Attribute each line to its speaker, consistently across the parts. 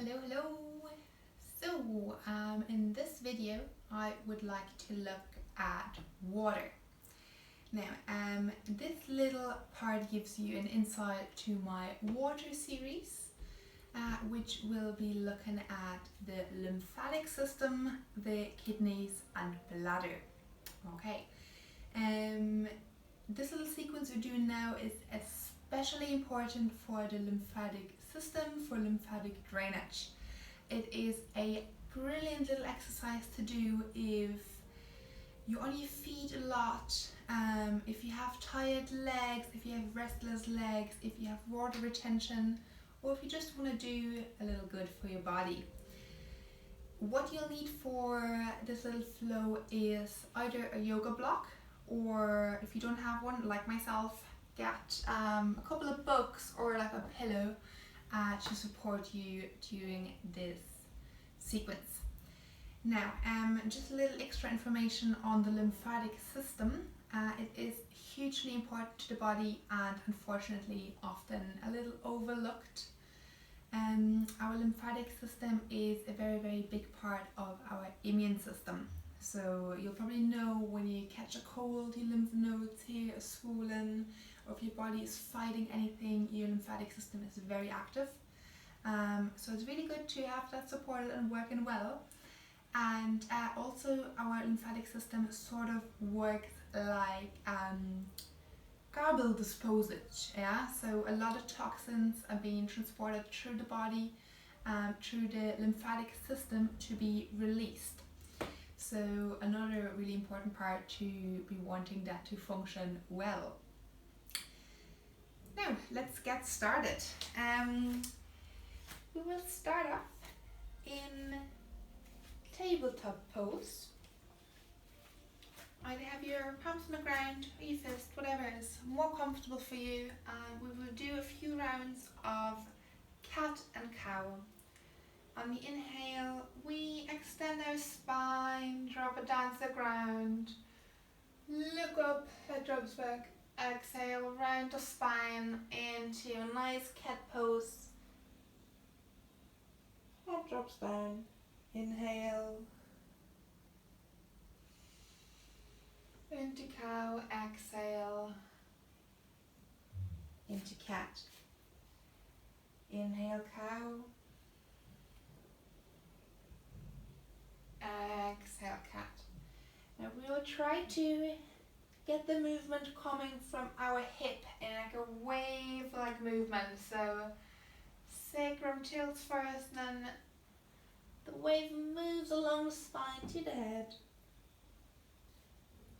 Speaker 1: Hello. So in this video I would like to look at water. Now this little part gives you an insight to my water series, which will be looking at the lymphatic system, the kidneys and bladder. Okay, this little sequence we're doing now is especially important for the lymphatic system, for lymphatic drainage. It is a brilliant little exercise to do if you're on your feet a lot, if you have tired legs, if you have restless legs, if you have water retention, or if you just want to do a little good for your body. What you'll need for this little flow is either a yoga block, or if you don't have one, like myself, get a couple of books or like a pillow to support you during this sequence. Now, just a little extra information on the lymphatic system. It is hugely important to the body and unfortunately often a little overlooked. Our lymphatic system is a very big part of our immune system. So you'll probably know when you catch a cold, your lymph nodes here are swollen, or if your body is fighting anything, your lymphatic system is very active. So it's really good to have that supported and working well. And also our lymphatic system sort of works like garbage disposage, yeah? So a lot of toxins are being transported through the body, through the lymphatic system to be released. So another really important part to be wanting that to function well. Now let's get started. We will start off in tabletop pose. Either have your palms on the ground or your fist, whatever is more comfortable for you, and we will do a few rounds of cat and cow. On the inhale, we extend our spine, drop it down to the ground, look up, head drops back, exhale, round the spine into a nice cat pose, head drops down, inhale, into cow, exhale, into cat, inhale cow, exhale cat. Now we will try to get the movement coming from our hip in like a wave-like movement. So sacrum tilts first, then the wave moves along the spine to the head.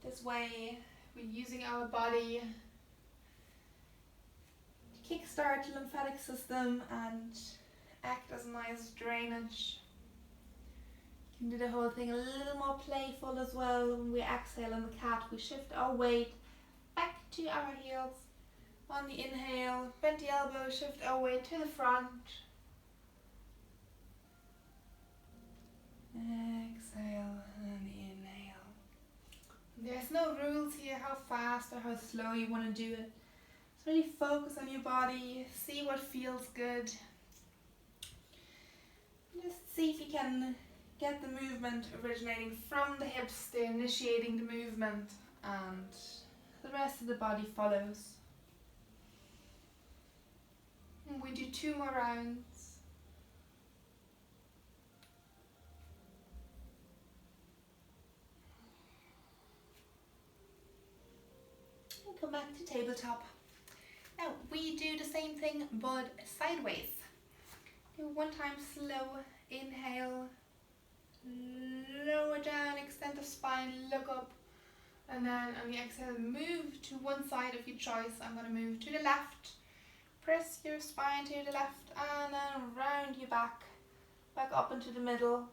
Speaker 1: This way we're using our body to kickstart the lymphatic system and act as nice drainage. You can do the whole thing a little more playful as well. When we exhale in the cat, we shift our weight back to our heels. On the inhale, bend the elbow, shift our weight to the front. Exhale and inhale. There's no rules here how fast or how slow you want to do it. So really focus on your body, see what feels good. Just see if you can get the movement originating from the hips to initiating the movement, and the rest of the body follows. And we do 2 more rounds. And come back to tabletop. Now we do the same thing but sideways. Do 1 time slow, inhale, lower down, extend the spine, look up, and then on the exhale move to one side of your choice. I'm going to move to the left, press your spine to the left, and then round your back up into the middle.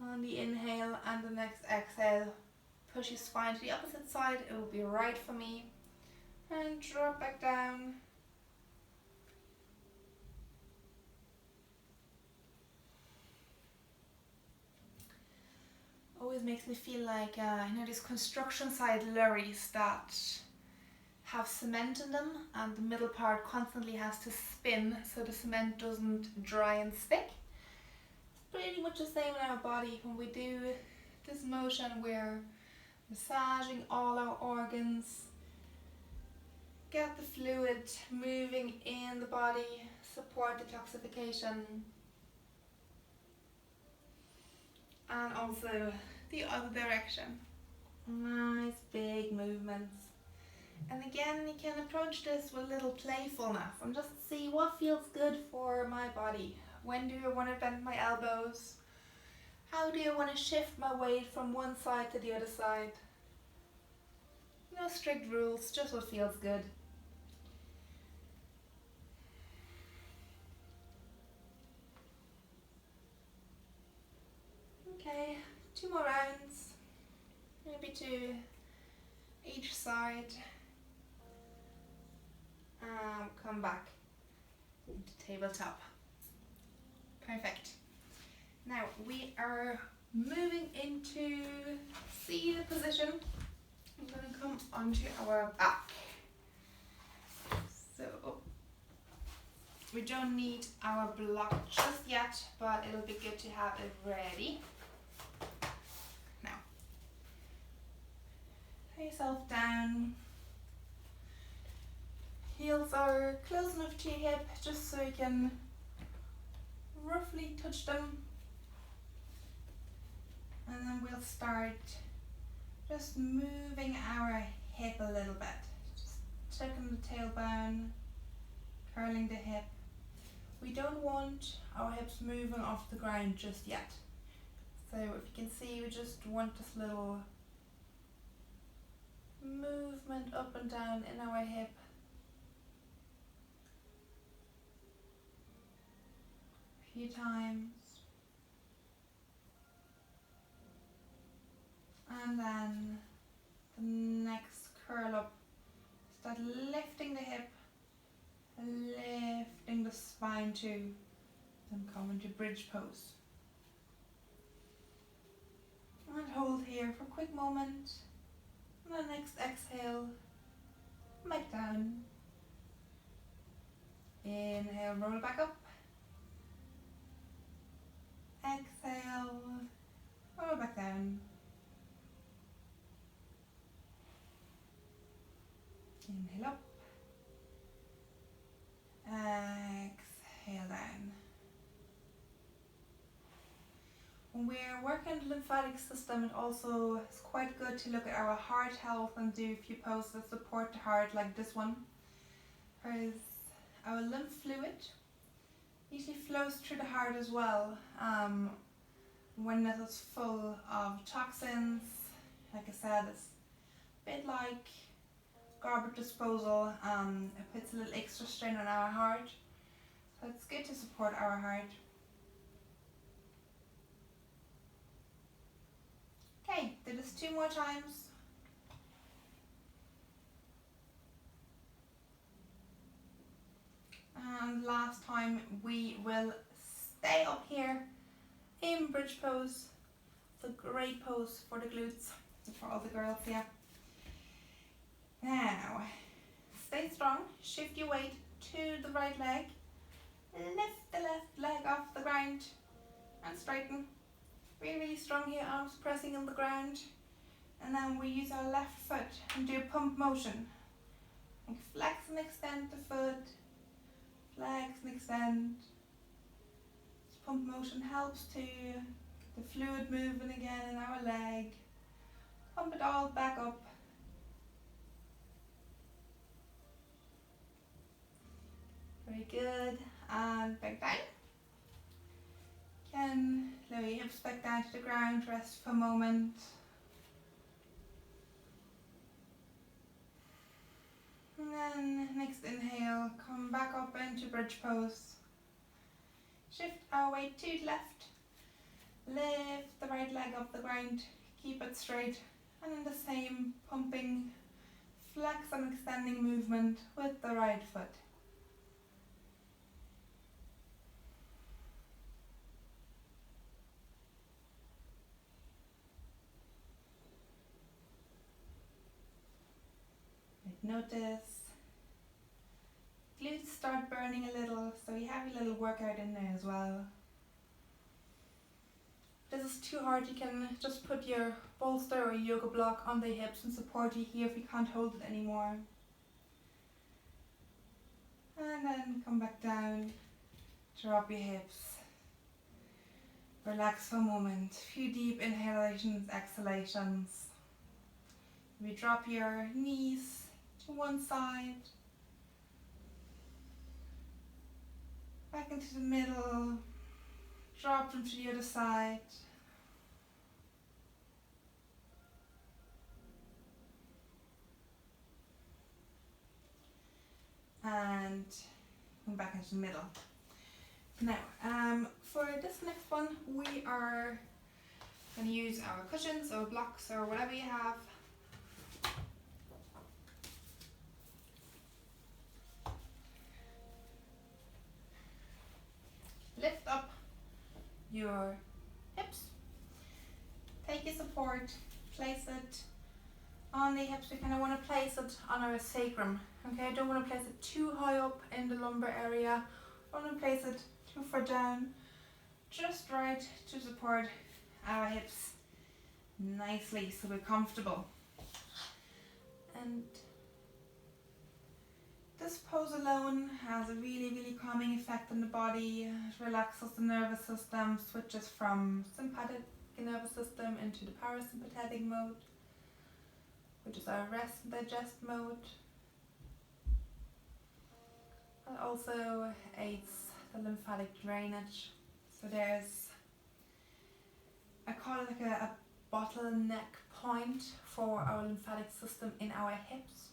Speaker 1: On the inhale and the next exhale, push your spine to the opposite side, it will be right for me, and drop back down. Always makes me feel like these construction site lorries that have cement in them, and the middle part constantly has to spin so the cement doesn't dry and stick. It's pretty much the same in our body. When we do this motion, we're massaging all our organs, get the fluid moving in the body, support detoxification, and also the other direction. Nice big movements. And again, you can approach this with a little playfulness and just see what feels good for my body. When do I want to bend my elbows? How do I want to shift my weight from one side to the other side? No strict rules, just what feels good. Okay, 2 more rounds, maybe 2 each side. Come back to tabletop. Perfect. Now we are moving into seated position. I'm going to come onto our back. So we don't need our block just yet, but it'll be good to have it ready. Now, lay yourself down. Heels are close enough to your hip just so you can roughly touch them. And then we'll start just moving our hip a little bit. Just tucking the tailbone, curling the hip. We don't want our hips moving off the ground just yet. So if you can see, we just want this little movement up and down in our hip. A few times. And then the next curl up. Start lifting the hip, lifting the spine too, and come into bridge pose. And hold here for a quick moment. And the next exhale, back down. Inhale, roll back up. Exhale, roll back down. Inhale up. Exhale down. When we're working the lymphatic system, it also is quite good to look at our heart health and do a few poses that support the heart, like this one. Whereas our lymph fluid usually flows through the heart as well. When it is full of toxins, like I said, it's a bit like garbage disposal. It puts a little extra strain on our heart, so it's good to support our heart. Okay, do this 2 more times. And last time we will stay up here in bridge pose. It's a great pose for the glutes, for all the girls, yeah. Now, stay strong, shift your weight to the right leg, lift the left leg off the ground and straighten. Really, really strong here, arms pressing on the ground. And then we use our left foot and do a pump motion. Like flex and extend the foot, flex and extend. This pump motion helps to get the fluid moving again in our leg. Pump it all back up. Very good, and back down. Again, lower your hips back down to the ground, rest for a moment. And then next inhale, come back up into bridge pose. Shift our weight to the left. Lift the right leg off the ground, keep it straight. And in the same pumping, flex and extending movement with the right foot. Notice glutes start burning a little, so you have your little workout in there as well. If this is too hard, you can just put your bolster or yoga block on the hips and support you here if you can't hold it anymore. And then come back down, drop your hips. Relax for a moment. A few deep inhalations, exhalations. We drop your knees to one side, back into the middle, drop them to the other side. And come back into the middle. Now, for this next one, we are going to use our cushions or blocks or whatever you have. Lift up your hips. Take your support, place it on the hips. We kind of want to place it on our sacrum. Okay, I don't want to place it too high up in the lumbar area. I want to place it too far down. Just right to support our hips nicely so we're comfortable. And this pose alone has a really calming effect on the body. It relaxes the nervous system, switches from sympathetic nervous system into the parasympathetic mode, which is our rest and digest mode. It also aids the lymphatic drainage. So there's, I call it like a bottleneck point for our lymphatic system in our hips.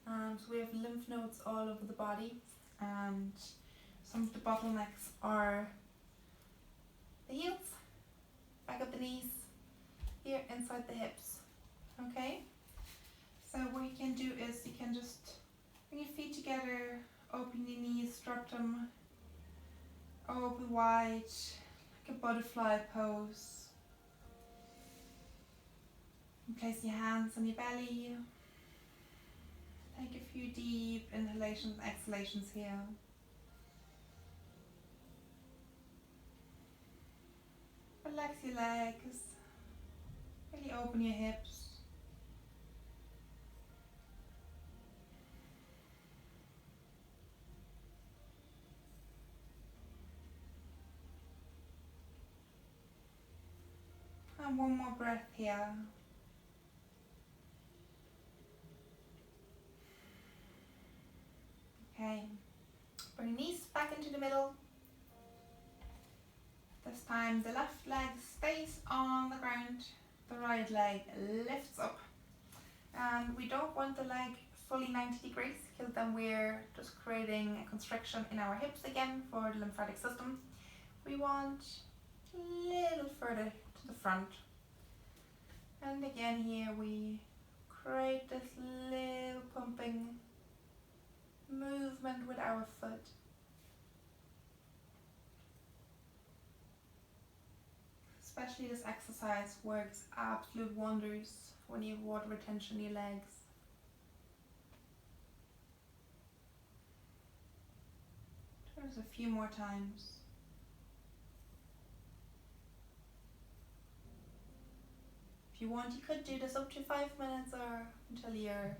Speaker 1: So we have lymph nodes all over the body, and some of the bottlenecks are the heels, back of the knees, here inside the hips. Okay? So what you can do is you can just bring your feet together, open your knees, drop them open wide, like a butterfly pose. And place your hands on your belly. Take a few deep inhalations, exhalations here. Relax your legs. Really open your hips. And one more breath here. Okay, bring knees back into the middle. This time the left leg stays on the ground, the right leg lifts up. And we don't want the leg fully 90 degrees because then we're just creating a constriction in our hips again for the lymphatic system. We want a little further to the front. And again here we create this little pumping movement with our foot. Especially this exercise works absolute wonders when you have water retention in your legs. Try this a few more times. If you want, you could do this up to 5 minutes or until your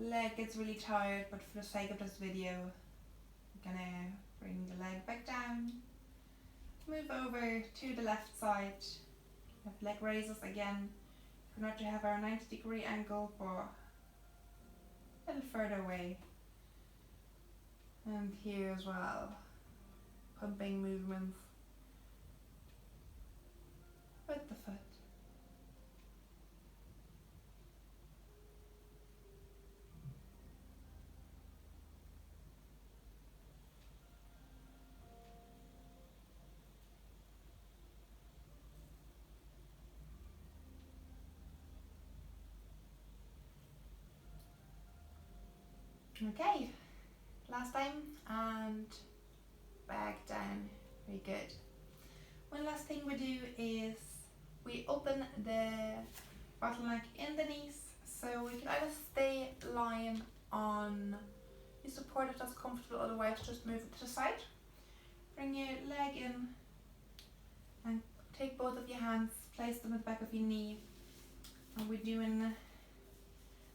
Speaker 1: leg gets really tired, but for the sake of this video, I'm gonna bring the leg back down, move over to the left side, have leg raises again, for not to have our 90-degree angle, but a little further away. And here as well, pumping movements with the foot. Okay, last time, and back down. Very good. One last thing we do is we open the bottleneck in the knees, So we can either stay lying on your support if that's comfortable, otherwise just move it to the side. Bring your leg in and take both of your hands, place them at the back of your knee, and we're doing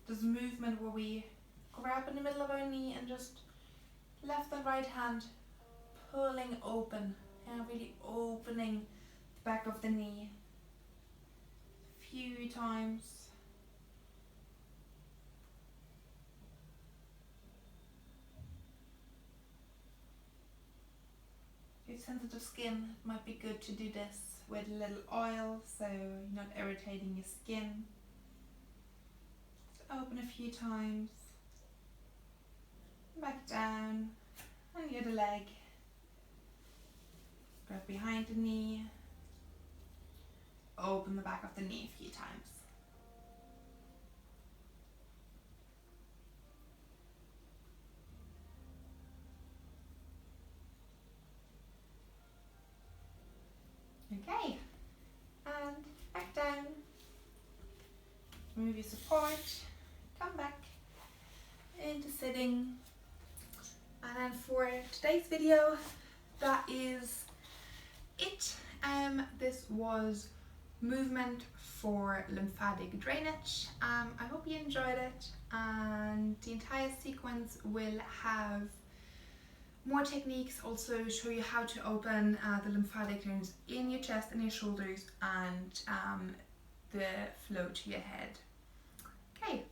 Speaker 1: this movement where we grab in the middle of our knee and just left and right hand pulling open, and really opening the back of the knee a few times. If you have sensitive skin, it might be good to do this with a little oil so you're not irritating your skin. Just open a few times, back down, and the other leg. Grab behind the knee, open the back of the knee a few times. Okay, and back down, remove your support, come back into sitting, and then for today's video, that is it. This was movement for lymphatic drainage. I hope you enjoyed it, and the entire sequence will have more techniques, also show you how to open the lymphatic drains in your chest and your shoulders, and the flow to your head. Okay,